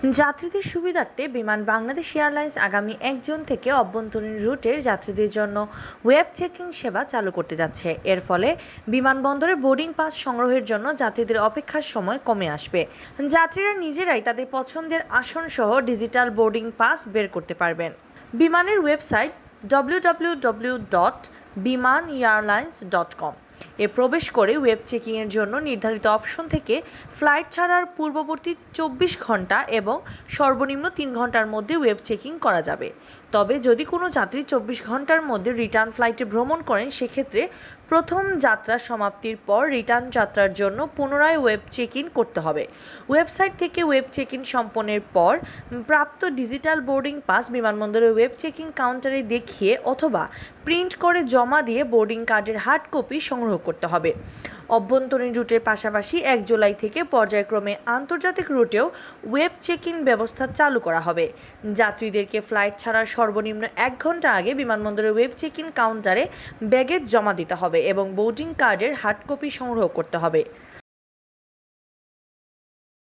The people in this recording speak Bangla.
যাত্রীদের সুবিধার্থে বিমান বাংলাদেশ এয়ারলাইন্স আগামী ১ জুন থেকে অভ্যন্তরীণ রুটের যাত্রীদের জন্য ওয়েব চেকিং সেবা চালু করতে যাচ্ছে। এর ফলে বিমানবন্দরে বোর্ডিং পাস সংগ্রহের জন্য যাত্রীদের অপেক্ষার সময় কমে আসবে। যাত্রীরা নিজেরাই তাদের পছন্দের আসন সহ ডিজিটাল বোর্ডিং পাস বের করতে পারবেন। বিমানের ওয়েবসাইট www.biman-airlines.com এ প্রবেশ করে ওয়েব চেকিংয়ের জন্য নির্ধারিত অপশন থেকে ফ্লাইট ছাড়ার পূর্ববর্তী ২৪ ঘন্টা এবং সর্বনিম্ন ৩ ঘন্টার মধ্যে ওয়েব চেকিং করা যাবে। তবে যদি কোনো যাত্রী ২৪ ঘন্টার মধ্যে রিটার্ন ফ্লাইটে ভ্রমণ করেন, সেক্ষেত্রে প্রথম যাত্রা সমাপ্তির পর রিটার্ন যাত্রার জন্য পুনরায় ওয়েব চেক ইন করতে হবে। ওয়েবসাইট থেকে ওয়েব চেক ইন সম্পন্নের পর প্রাপ্ত ডিজিটাল বোর্ডিং পাস বিমানবন্দরের ওয়েব চেকিং কাউন্টারে দেখিয়ে অথবা প্রিন্ট করে জমা দিয়ে বোর্ডিং কার্ডের হার্ড কপি সংগ্রহ করতে হবে। অভ্যন্তরীণ রুটের পাশাপাশি ১ জুলাই থেকে পর্যায়ক্রমে আন্তর্জাতিক রুটেও ওয়েব চেক ইন ব্যবস্থা চালু করা হবে। যাত্রীদেরকে ফ্লাইট ছাড়ার সর্বনিম্ন ১ ঘন্টা আগে বিমানবন্দরের ওয়েব চেক ইন কাউন্টারে ব্যাগেজ জমা দিতে হবে এবং বোর্ডিং কার্ডের হার্ড কপি সংগ্রহ করতে হবে।